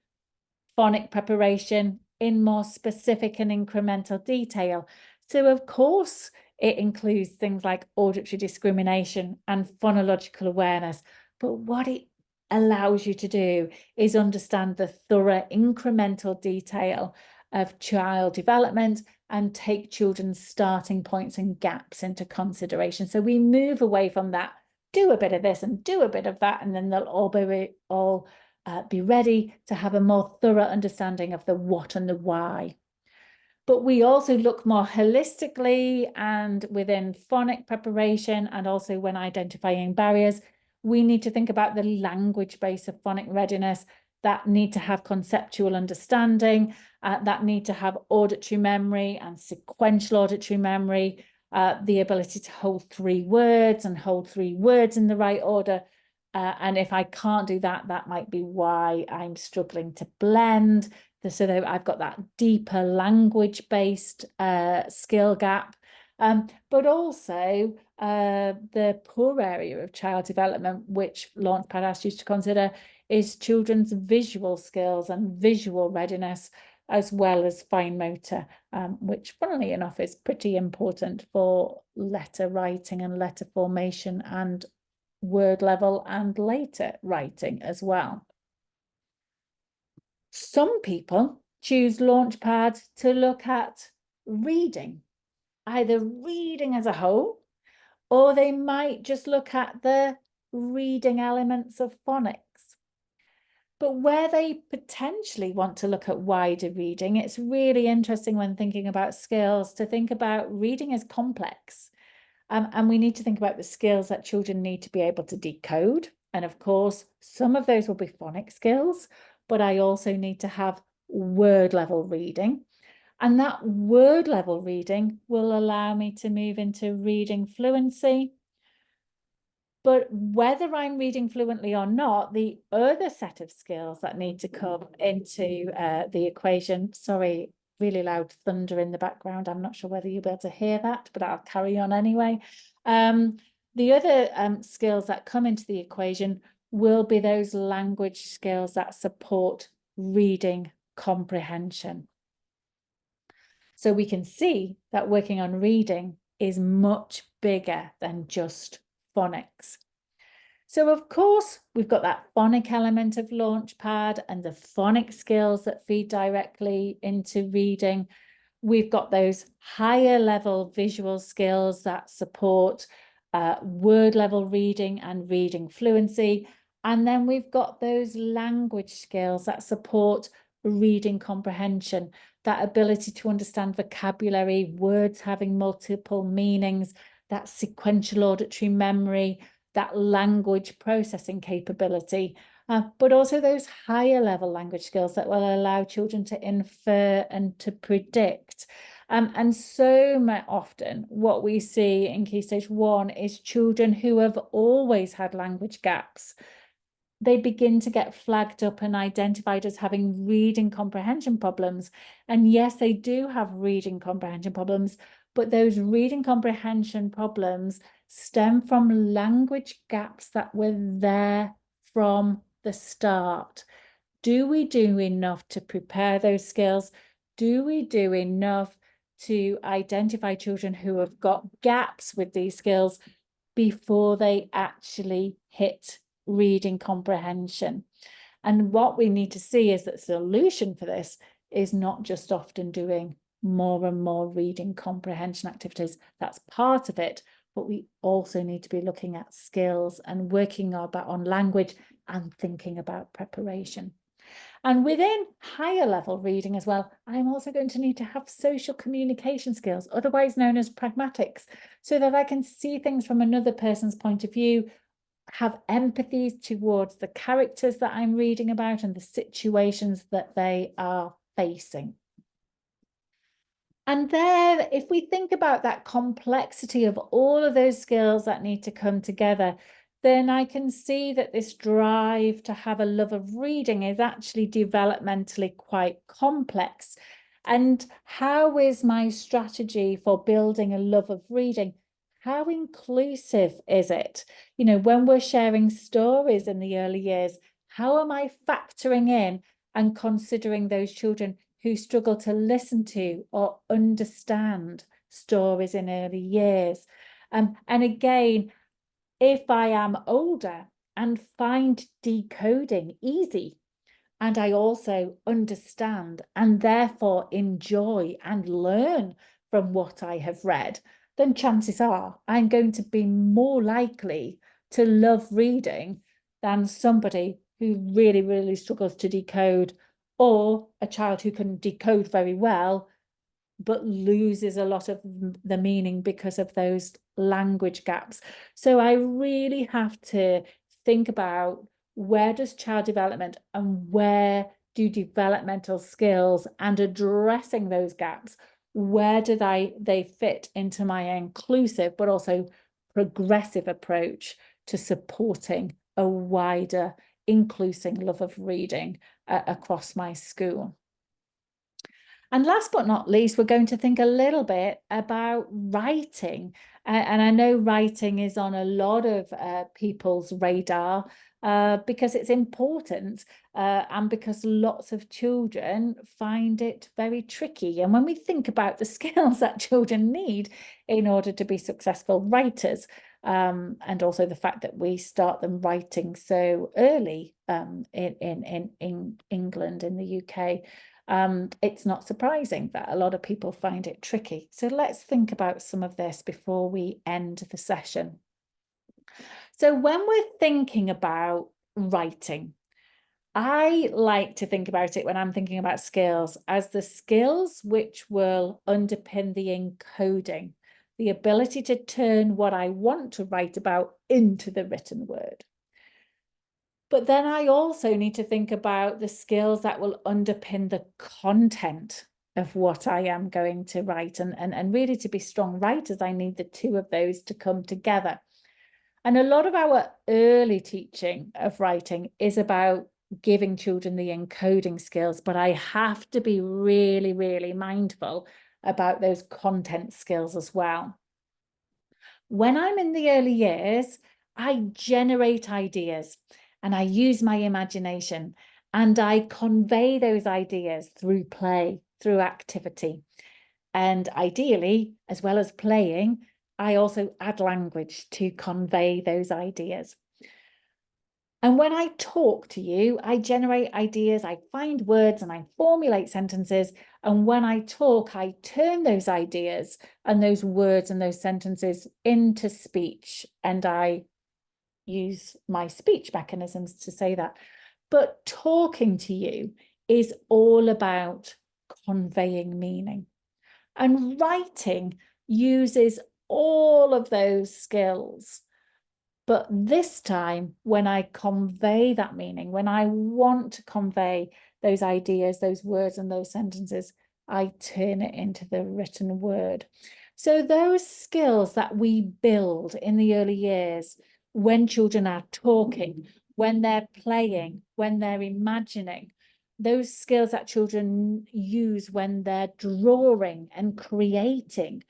phonic preparation in more specific and incremental detail. So of course, it includes things like auditory discrimination and phonological awareness. But what it allows you to do is understand the thorough incremental detail of child development and take children's starting points and gaps into consideration. So we move away from that, do a bit of this and do a bit of that, and then they'll all be ready to have a more thorough understanding of the what and the why. But we also look more holistically, and within phonic preparation and also when identifying barriers, we need to think about the language base of phonic readiness that need to have conceptual understanding, that need to have auditory memory and sequential auditory memory, the ability to hold 3 words and hold 3 words in the right order. And if I can't do that, that might be why I'm struggling to blend. So that I've got that deeper language-based skill gap. But also the poor area of child development, which Launchpad asks you to consider, is children's visual skills and visual readiness, as well as fine motor, which funnily enough is pretty important for letter writing and letter formation and word level and later writing as well. Some people choose Launchpad to look at reading, either reading as a whole, or they might just look at the reading elements of phonics. But where they potentially want to look at wider reading, it's really interesting when thinking about skills to think about reading as complex. And we need to think about the skills that children need to be able to decode. And of course, some of those will be phonic skills, but I also need to have word level reading. And that word level reading will allow me to move into reading fluency. But whether I'm reading fluently or not, the other set of skills that need to come into the equation, sorry, really loud thunder in the background. I'm not sure whether you'll be able to hear that, but I'll carry on anyway. The other skills that come into the equation will be those language skills that support reading comprehension. So we can see that working on reading is much bigger than just phonics. So of course, we've got that phonic element of Launchpad and the phonic skills that feed directly into reading. We've got those higher level visual skills that support word level reading and reading fluency. And then we've got those language skills that support reading comprehension, that ability to understand vocabulary, words having multiple meanings, that sequential auditory memory, that language processing capability, but also those higher level language skills that will allow children to infer and to predict. And so often what we see in Key Stage 1 is children who have always had language gaps. They begin to get flagged up and identified as having reading comprehension problems. And yes, they do have reading comprehension problems, but those reading comprehension problems stem from language gaps that were there from the start. Do we do enough to prepare those skills? Do we do enough to identify children who have got gaps with these skills before they actually hit reading comprehension? And what we need to see is that the solution for this is not just often doing more and more reading comprehension activities. That's part of it, but we also need to be looking at skills and working on language and thinking about preparation. And within higher level reading as well, I'm also going to need to have social communication skills, otherwise known as pragmatics, so that I can see things from another person's point of view, have empathy towards the characters that I'm reading about and the situations that they are facing. And there, if we think about that complexity of all of those skills that need to come together, then I can see that this drive to have a love of reading is actually developmentally quite complex. And how is my strategy for building a love of reading? How inclusive is it? You know, when we're sharing stories in the early years, how am I factoring in and considering those children who struggle to listen to or understand stories in early years? And again, if I am older and find decoding easy, and I also understand and therefore enjoy and learn from what I have read, then chances are I'm going to be more likely to love reading than somebody who really, really struggles to decode, or a child who can decode very well but loses a lot of the meaning because of those language gaps. So I really have to think about, where does child development and where do developmental skills and addressing those gaps, where do they fit into my inclusive but also progressive approach to supporting a wider inclusive love of reading across my school? And last but not least, we're going to think a little bit about writing. And I know writing is on a lot of people's radar because it's important and because lots of children find it very tricky. And when we think about the skills that children need in order to be successful writers, and also the fact that we start them writing so early in England, in the UK, it's not surprising that a lot of people find it tricky. So let's think about some of this before we end the session. So when we're thinking about writing, I like to think about it, when I'm thinking about skills, as the skills which will underpin the encoding, the ability to turn what I want to write about into the written word. But then I also need to think about the skills that will underpin the content of what I am going to write. And really, to be strong writers, I need the two of those to come together. And a lot of our early teaching of writing is about giving children the encoding skills, but I have to be really, really mindful about those content skills as well. When I'm in the early years, I generate ideas and I use my imagination and I convey those ideas through play, through activity. And ideally, as well as playing, I also add language to convey those ideas. And when I talk to you, I generate ideas, I find words and I formulate sentences. And when I talk, I turn those ideas and those words and those sentences into speech. And I use my speech mechanisms to say that. But talking to you is all about conveying meaning. And writing uses all of those skills. But this time, when I convey that meaning, when I want to convey those ideas, those words and those sentences, I turn it into the written word. So those skills that we build in the early years, when children are talking, when they're playing, when they're imagining, those skills that children use when they're drawing and creating,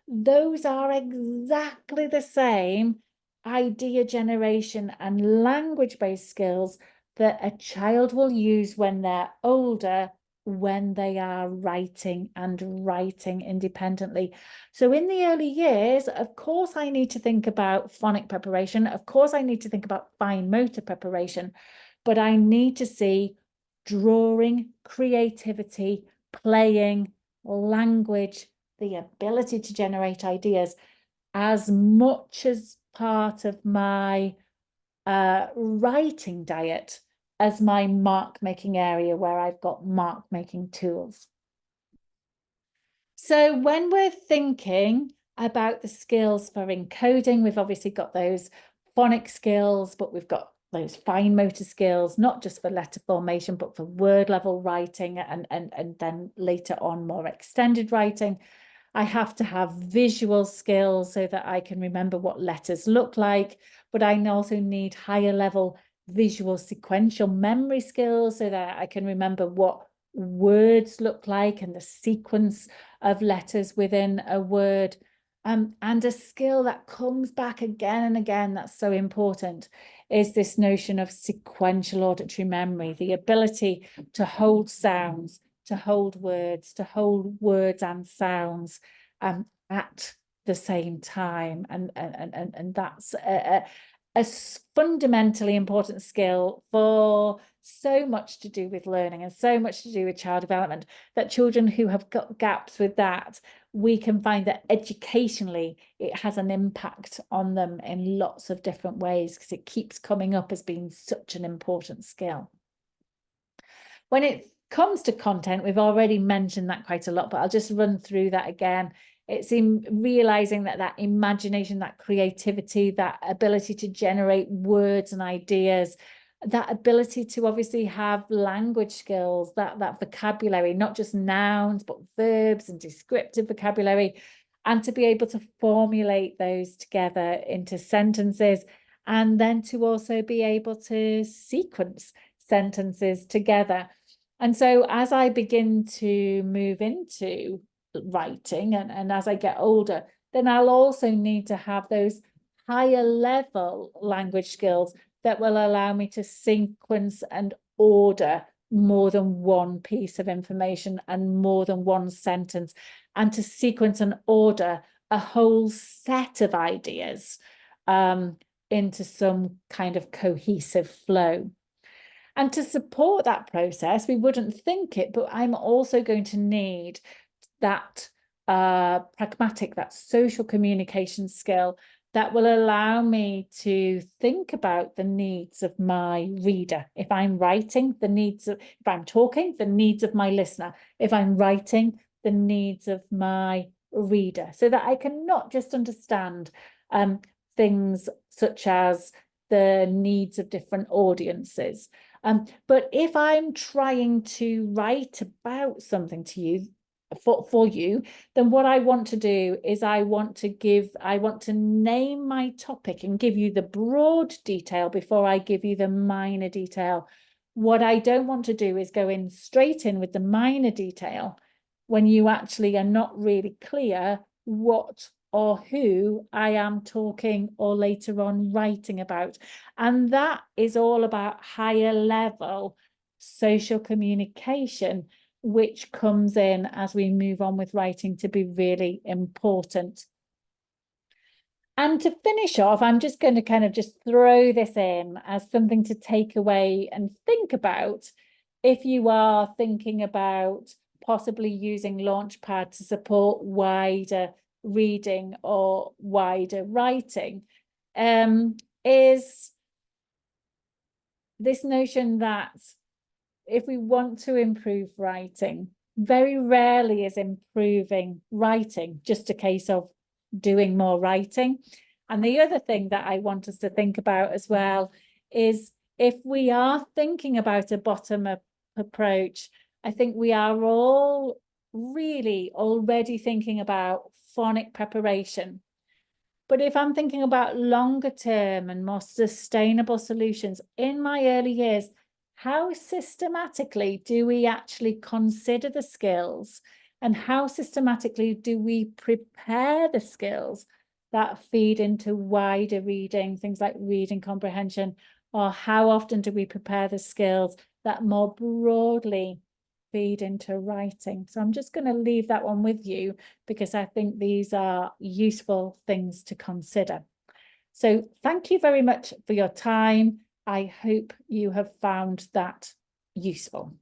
those are exactly the same idea generation and language-based skills that a child will use when they're older, when they are writing and writing independently. So in the early years, of course, I need to think about phonic preparation. Of course, I need to think about fine motor preparation, but I need to see drawing, creativity, playing, language, the ability to generate ideas as much as part of my writing diet as my mark making area where I've got mark making tools. So when we're thinking about the skills for encoding, we've obviously got those phonic skills, but we've got those fine motor skills, not just for letter formation, but for word level writing and then later on more extended writing. I have to have visual skills so that I can remember what letters look like, but I also need higher level visual sequential memory skills so that I can remember what words look like and the sequence of letters within a word. And a skill that comes back again and again, that's so important, is this notion of sequential auditory memory, the ability to hold sounds, to hold words and sounds at the same time. And that's a fundamentally important skill for so much to do with learning and so much to do with child development, that children who have got gaps with that, we can find that educationally it has an impact on them in lots of different ways because it keeps coming up as being such an important skill. When it comes to content, we've already mentioned that quite a lot, but I'll just run through that again. It's in realizing that imagination, that creativity, that ability to generate words and ideas, that ability to obviously have language skills, that vocabulary, not just nouns, but verbs and descriptive vocabulary, and to be able to formulate those together into sentences, and then to also be able to sequence sentences together. And so as I begin to move into writing and as I get older, then I'll also need to have those higher level language skills that will allow me to sequence and order more than one piece of information and more than one sentence, and to sequence and order a whole set of ideas into some kind of cohesive flow. And to support that process, we wouldn't think it, but I'm also going to need that pragmatic, that social communication skill that will allow me to think about the needs of my reader. If I'm writing, if I'm talking, the needs of my listener. If I'm writing, the needs of my reader, so that I can not just understand things such as the needs of different audiences. But if I'm trying to write about something to you, for you, then what I want to do is I want to name my topic and give you the broad detail before I give you the minor detail. What I don't want to do is go in straight in with the minor detail when you actually are not really clear what or who I am talking or later on writing about. And that is all about higher level social communication, which comes in as we move on with writing to be really important. And to finish off, I'm just going to kind of just throw this in as something to take away and think about if you are thinking about possibly using Launchpad to support wider reading or wider writing, is this notion that if we want to improve writing, very rarely is improving writing just a case of doing more writing. And the other thing that I want us to think about as well is if we are thinking about a bottom-up approach, I think we are all really already thinking about phonic preparation. But if I'm thinking about longer term and more sustainable solutions in my early years, how systematically do we actually consider the skills And how systematically do we prepare the skills that feed into wider reading, things like reading comprehension, or how often do we prepare the skills that more broadly feed into writing? So I'm just going to leave that one with you because I think these are useful things to consider. So thank you very much for your time. I hope you have found that useful.